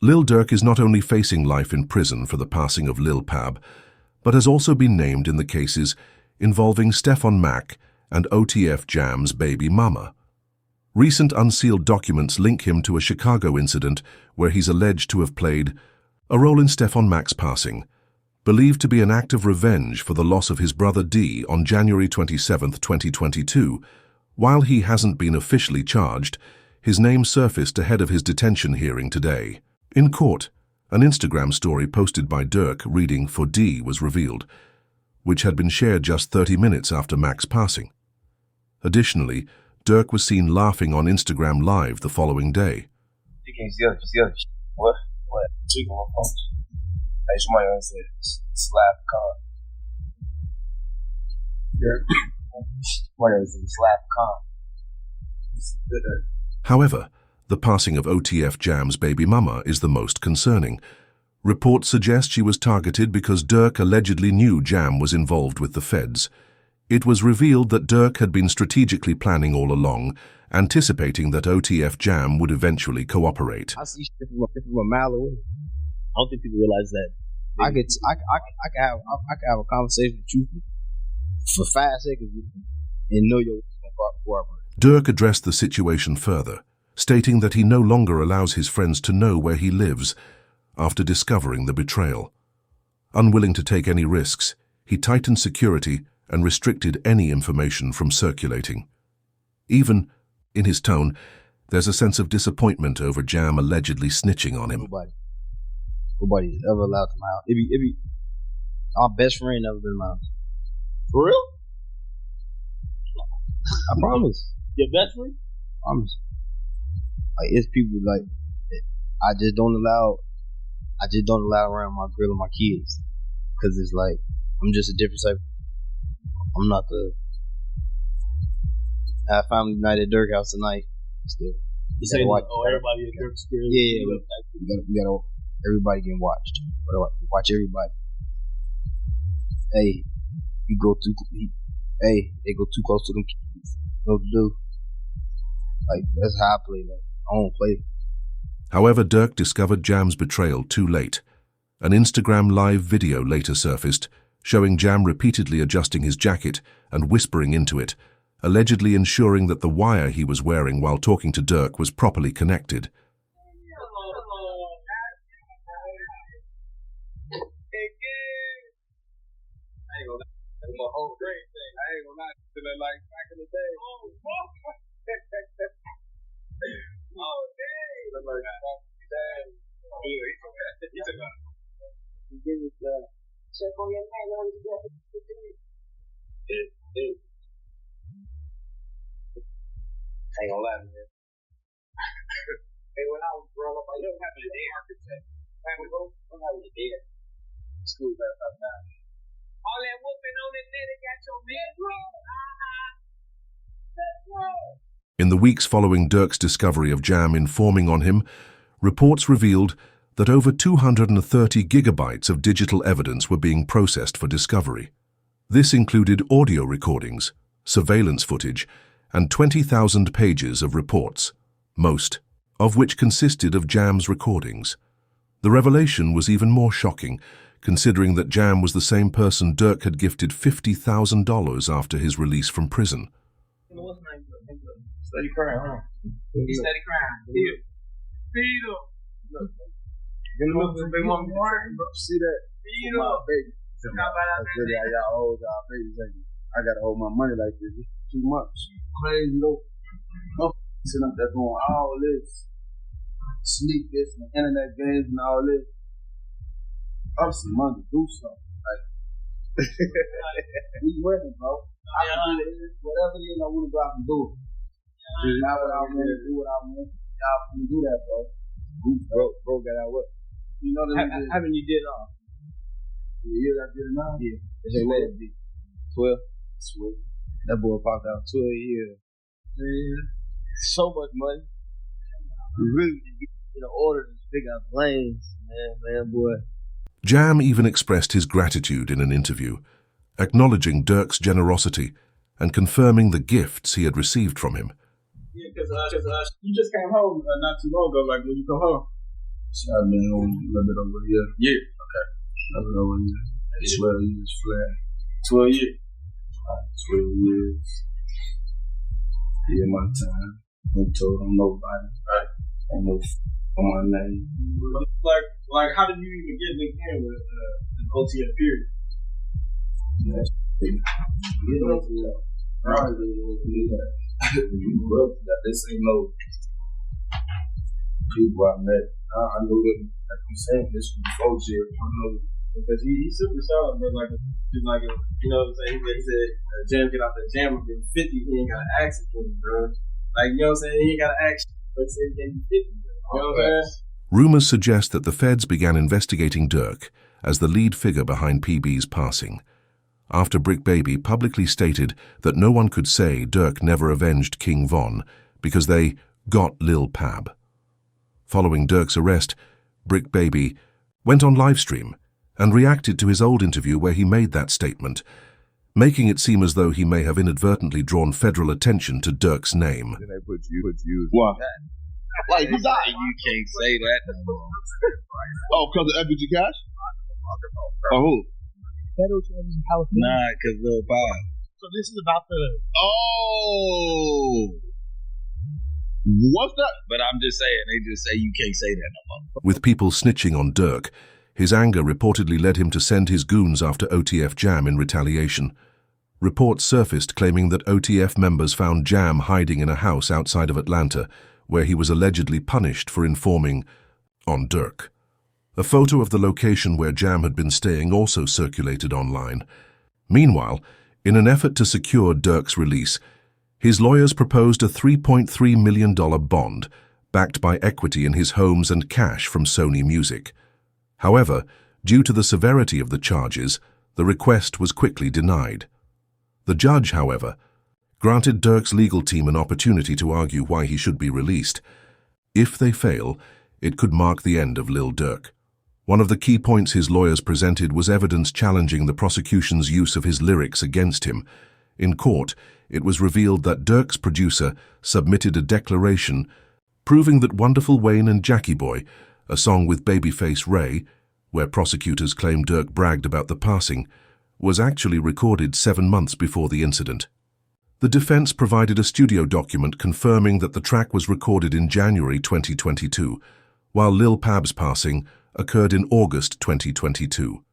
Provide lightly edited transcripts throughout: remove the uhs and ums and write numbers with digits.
Lil Durk is not only facing life in prison for the passing of Lil Pab, but has also been named in the cases involving Stefan Mack and OTF Jam's baby mama. Recent unsealed documents link him to a Chicago incident where he's alleged to have played a role in Stefan Mack's passing, believed to be an act of revenge for the loss of his brother D on January 27, 2022. While he hasn't been officially charged, his name surfaced ahead of his detention hearing today. In court, an Instagram story posted by Durk reading "For D" was revealed, which had been shared just 30 minutes after Mack's passing. Additionally, Durk was seen laughing on Instagram Live the following day. You can't see other shit. What? Tweaking my phone. Hey, somebody else said slap car. Yeah. Somebody else said slap car. However, the passing of OTF Jam's baby mama is the most concerning. Reports suggest she was targeted because Durk allegedly knew Jam was involved with the feds. It was revealed that Durk had been strategically planning all along, anticipating that OTF Jam would eventually cooperate. I see shit from a mile away. I don't think people realize that. I could have a conversation with you for 5 seconds and know you're going to cooperate. Durk addressed the situation further, stating that he no longer allows his friends to know where he lives after discovering the betrayal. Unwilling to take any risks, he tightened security and restricted any information from circulating. Even in his tone, there's a sense of disappointment over Jam allegedly snitching on him. Nobody is ever allowed to my house. It be our best friend never been in my house. For real? I promise. Your best friend? I promise. Like, it's people like I just don't allow around my girl and my kids, cause it's like I'm just a different type. I'm not the. I have family night at Durk house tonight. Still, you say everybody at Durk's scared. Yeah, we gotta everybody getting watched. Watch everybody. Hey, you go too. Hey, they go too close to them kids. What to do? Like, that's how I play. Like, I don't play. However, Durk discovered Jam's betrayal too late. An Instagram Live video later surfaced, showing Jam repeatedly adjusting his jacket and whispering into it, allegedly ensuring that the wire he was wearing while talking to Durk was properly connected. I ain't gonna lie, man. Hey, when I was growing up, I didn't have a day architect. I don't have a day. School that up now. All that whooping on it, they got your man wrong. In the weeks following Durk's discovery of Jam informing on him, reports revealed that over 230 gigabytes of digital evidence were being processed for discovery. This included audio recordings, surveillance footage, and 20,000 pages of reports, most of which consisted of Jam's recordings. The revelation was even more shocking, considering that Jam was the same person Durk had gifted $50,000 after his release from prison. Steady crying, huh? He's steady crying. Feed him. In the middle of big mama. See that? Feed him. My baby. That's really how y'all hold y'all babies. I gotta hold my money like this. It's too much. Crazy though. I'm sitting up there doing all this. Sneak this and internet games and all this. I'm some money to do something. Like, we ready, bro. I can do it. Whatever it is I want to go out and do it. Now what I want to do what I want. Y'all can do that, bro. Bro got out what? You know that Haven't you did the years I did it now? Yeah. That's what it be. 12. That boy popped out 12 years. Yeah. So much money. We really did get in order to figure out lanes, man, boy. Jam even expressed his gratitude in an interview, acknowledging Durk's generosity and confirming the gifts he had received from him. Yeah, because you just came home not too long ago, like when you come home. So I've been home a little bit over a year. Yeah. Okay. A little bit over a year. 12 years flat. 12 years. 12 years. Yeah, my time. Ain't told them nobody. Right. Ain't no on my name. Like, how did you even get linked in with an OTF period? That's big. You know, right. This ain't no people I met. I knew them, like you said, this was folks here. I know Because he's super solid, but he's like, you know what I'm saying? He said, Jam get out the jam and give him 50, he ain't got to ask it for him, bro. Like, you know what I'm saying? He ain't got to ask, but he said he gave him 50, bro. You know what I'm saying? Rumors suggest that the feds began investigating Durk as the lead figure behind PB's passing, after Brick Baby publicly stated that no one could say Durk never avenged King Von because they got Lil Pab. Following Durk's arrest, Brick Baby went on livestream and reacted to his old interview where he made that statement, making it seem as though he may have inadvertently drawn federal attention to Durk's name. Then they put you. why? Like, who died? You can't say that no more. Oh, because of FBG Cash? Oh, who? Federal charges in California. Nah, because Lil Pab. So this is about the. Oh! What's that? But I'm just saying, they just say you can't say that no more. With people snitching on Durk, his anger reportedly led him to send his goons after OTF Jam in retaliation. Reports surfaced claiming that OTF members found Jam hiding in a house outside of Atlanta, where he was allegedly punished for informing on Durk. A photo of the location where Jam had been staying also circulated online. Meanwhile, in an effort to secure Durk's release, his lawyers proposed a $3.3 million bond, backed by equity in his homes and cash from Sony Music. However, due to the severity of the charges, the request was quickly denied. The judge, however, granted Durk's legal team an opportunity to argue why he should be released. If they fail, it could mark the end of Lil Durk. One of the key points his lawyers presented was evidence challenging the prosecution's use of his lyrics against him. In court, it was revealed that Durk's producer submitted a declaration proving that Wonderful Wayne and Jackie Boy, a song with Babyface Ray, where prosecutors claim Durk bragged about the passing, was actually recorded 7 months before the incident. The defense provided a studio document confirming that the track was recorded in January 2022, while Lil Pab's passing occurred in August 2022.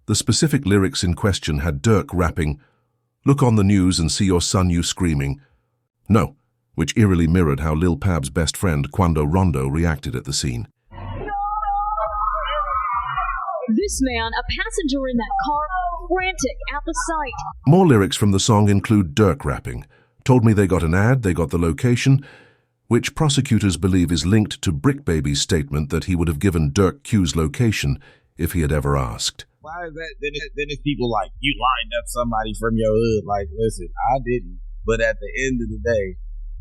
The specific lyrics in question had Durk rapping, "Look on the news and see your son you screaming. No," which eerily mirrored how Lil Pab's best friend Quando Rondo reacted at the scene. This man, a passenger in that car, frantic at the sight. More lyrics from the song include Durk rapping, "Told me they got an ad, they got the location," which prosecutors believe is linked to Brick Baby's statement that he would have given Durk Q's location if he had ever asked. Why is that? Then it's people like, you lined up somebody from your hood. Like, listen, I didn't. But at the end of the day,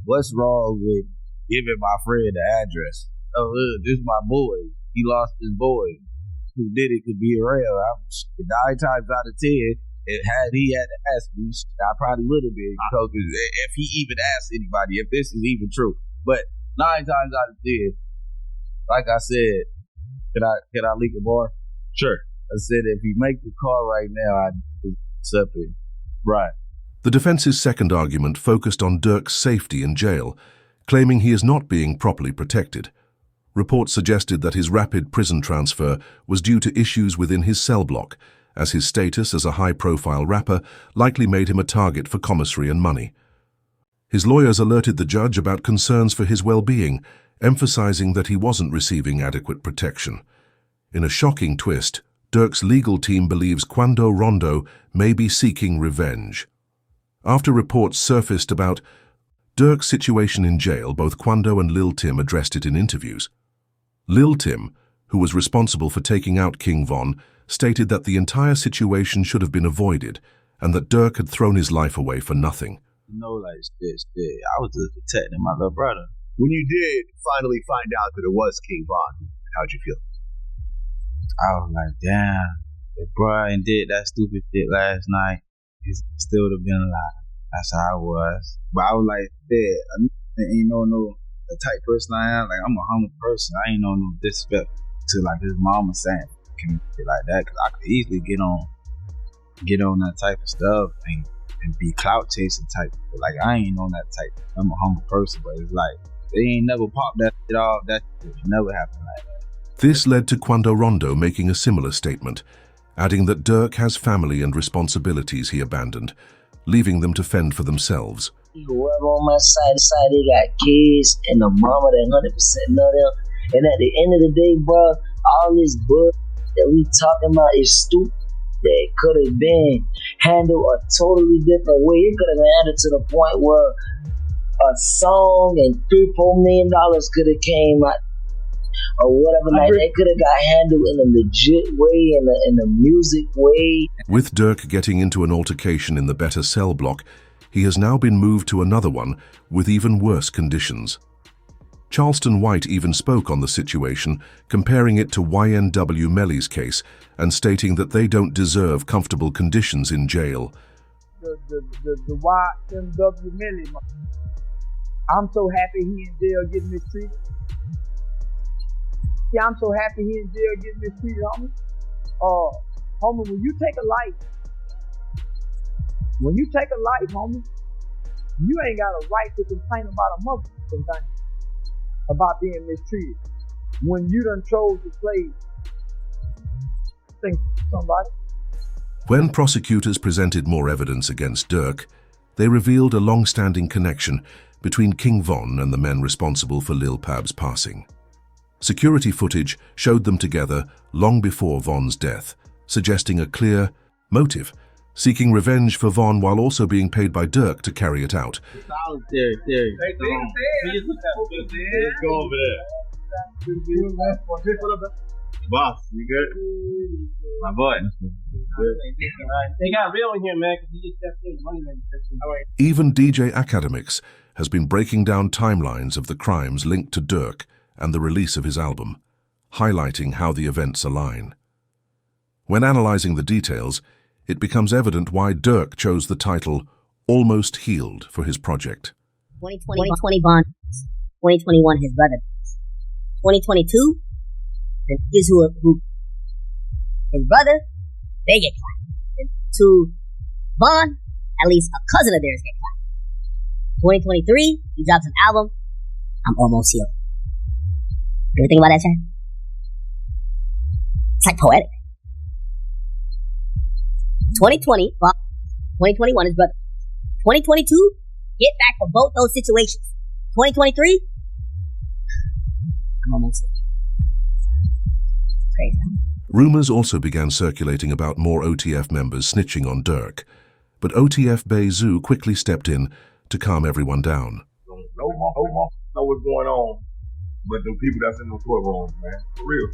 what's wrong with giving my friend the address? Oh, this is my boy. He lost his boy. Who did it could be around. 9 times out of 10, had he had to ask me, I probably would have been. Because if he even asked anybody, if this is even true. But 9 times out of 10, like I said, can I leak a bar? Sure. I said, if you make the call right now, I'd accept it. Right. The defense's second argument focused on Durk's safety in jail, claiming he is not being properly protected. Reports suggested that his rapid prison transfer was due to issues within his cell block, as his status as a high-profile rapper likely made him a target for commissary and money. His lawyers alerted the judge about concerns for his well-being, emphasizing that he wasn't receiving adequate protection. In a shocking twist, Durk's legal team believes Quando Rondo may be seeking revenge. After reports surfaced about Durk's situation in jail, both Quando and Lil Tim addressed it in interviews. Lil Tim, who was responsible for taking out King Von, stated that the entire situation should have been avoided and that Durk had thrown his life away for nothing. You know, like this, I was just protecting my little brother. When you did finally find out that it was King Von, how'd you feel? I was like, damn, if Brian did that stupid shit last night, he still would have been alive. That's how I was. But I was like, yeah, ain't no the type person I am. Like, I'm a humble person. I ain't no disrespect to like his mama saying community like that, because I could easily get on that type of stuff and be clout chasing type. But like, I ain't on that type. I'm a humble person, but it's like they ain't never popped that shit off. That shit never happened like that. This led to Quando Rondo making a similar statement, adding that Durk has family and responsibilities he abandoned, leaving them to fend for themselves. Whoever on my side, they got kids and a mama that 100% know them. And at the end of the day, bro, all this bull that we talking about is stupid. That could have been handled a totally different way. It could have been handled to the point where a song and $3-4 million could have came out, or whatever. Like, they could have got handled in a legit way, in a music way. With Durk getting into an altercation in the Better cell block, he has now been moved to another one with even worse conditions. Charleston White even spoke on the situation, comparing it to YNW Melly's case and stating that they don't deserve comfortable conditions in jail. The YNW Melly, I'm so happy he in jail getting mistreated. Yeah, I'm so happy he in jail getting mistreated, homie. Homie, when you take a life, homie, you ain't got a right to complain about a motherfucking thing, about being mistreated. When you done chose to play, think somebody. When prosecutors presented more evidence against Durk, they revealed a long-standing connection between King Von and the men responsible for Lil Pab's passing. Security footage showed them together long before Von's death, suggesting a clear motive, seeking revenge for Von while also being paid by Durk to carry it out. Solid theory. Let's go over there. Boss, you good? My boy. They got real in here, man, because he just stepped in. The money man stepped in. All right. Even DJ Academics has been breaking down timelines of the crimes linked to Durk and the release of his album, highlighting how the events align. When analyzing the details, it becomes evident why Durk chose the title Almost Healed for his project. 2020 Bond, 2021 his brother, 2022 the niggas who his brother, they get clapped. And to Bond, at least a cousin of theirs get clapped. 2023, he drops an album, I'm Almost Healed. You ever think about that, Chad? It's like poetic. 2020, well, 2021 is brother. 2022, get back for both those situations. 2023, I'm almost healed. Crazy. Rumors also began circulating about more OTF members snitching on Durk, but OTF Bay Zoo quickly stepped in to calm everyone down. No more know what's going on, but them people that's in the courtrooms, man, for real.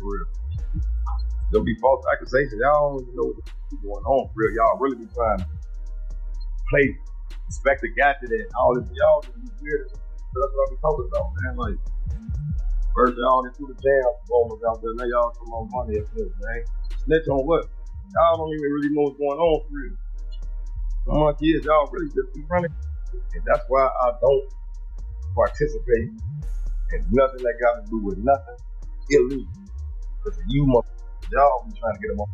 There'll be false accusations. Y'all don't even know what's going on, for real. Y'all really be trying to play Inspector Gadget and all this. Y'all just be weird. So that's what I be talking about, man. Like, first y'all into the jail moments out there, now y'all come on money up there, man. Snitch on what? Y'all don't even really know what's going on, for real. Some of my kids, y'all really just be running. And that's why I don't participate in nothing that got to do with nothing illegal. Because you y'all be trying to get them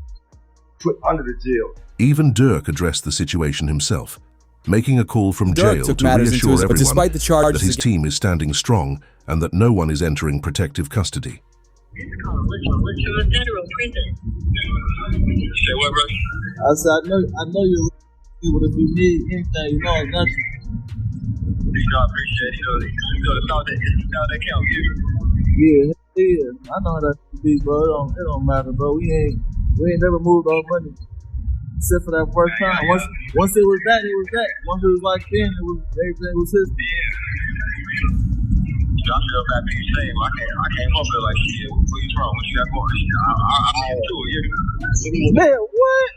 put under the jail. Even Durk addressed the situation himself, making a call from jail to reassure everyone that his team is standing strong and that no one is entering protective custody. This call was to a federal prison. Say what, bro? I said, I know you're able to do anything, you know, I got you. I appreciate it. The thought that count, Yeah, I know how that be, bro. It don't matter, bro. We ain't never moved our money. Except for that first time. Once it was that, it was that. Once it was like then, everything was his. I feel that being same. I can't help it like shit. What you wrong? What you got going? I'm into it, yeah. Man, what?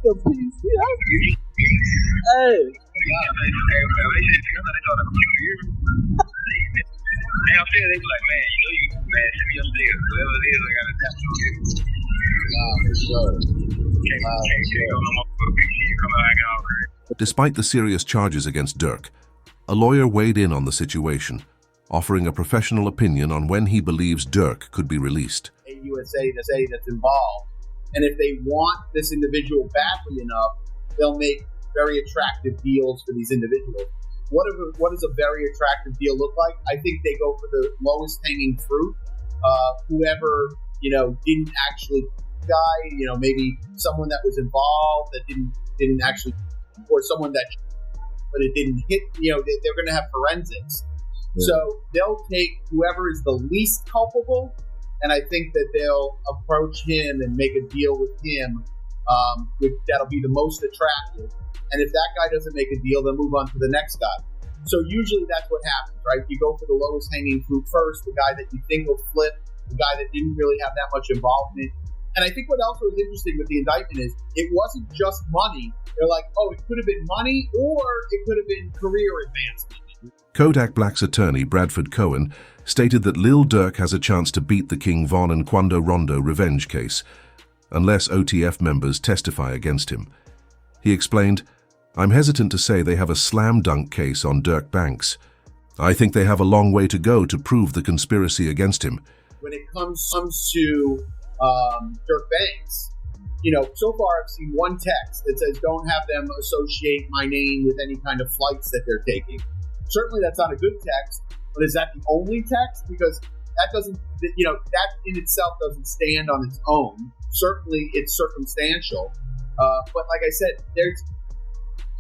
The PC. Hey. They be like, man, you know you, man, send me upstairs. Whatever it is, I got to tap to you. Nah, for sure. Can't go no more for a big shit. Come out, hang out, man. Despite the serious charges against Durk, a lawyer weighed in on the situation, offering a professional opinion on when he believes Durk could be released. USA to say that's involved, and if they want this individual badly enough, they'll make very attractive deals for these individuals. What does a very attractive deal look like? I think they go for the lowest hanging fruit. Whoever didn't actually die, maybe someone that was involved that didn't actually, or someone that, but it didn't hit. They're going to have forensics, so they'll take whoever is the least culpable. And I think that they'll approach him and make a deal with him that'll be the most attractive. And if that guy doesn't make a deal, they'll move on to the next guy. So usually that's what happens, right? You go for the lowest hanging fruit first, the guy that you think will flip, the guy that didn't really have that much involvement. And I think what else was interesting with the indictment is it wasn't just money. They're like, oh, it could have been money or it could have been career advancement. Kodak Black's attorney, Bradford Cohen, stated that Lil Durk has a chance to beat the King Von and Quando Rondo revenge case, unless OTF members testify against him. He explained, "I'm hesitant to say they have a slam dunk case on Durk Banks. I think they have a long way to go to prove the conspiracy against him." When it comes to Durk Banks, so far I've seen one text that says, don't have them associate my name with any kind of flights that they're taking. Certainly that's not a good text, but is that the only text? Because that doesn't, that in itself doesn't stand on its own. Certainly it's circumstantial. But like I said,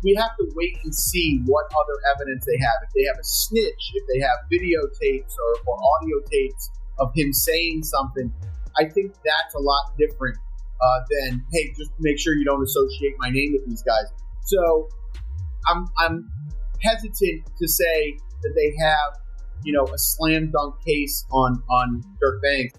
we have to wait and see what other evidence they have. If they have a snitch, if they have videotapes or audio tapes of him saying something, I think that's a lot different than, hey, just make sure you don't associate my name with these guys. So I'm hesitant to say that they have, a slam dunk case on Durk Banks.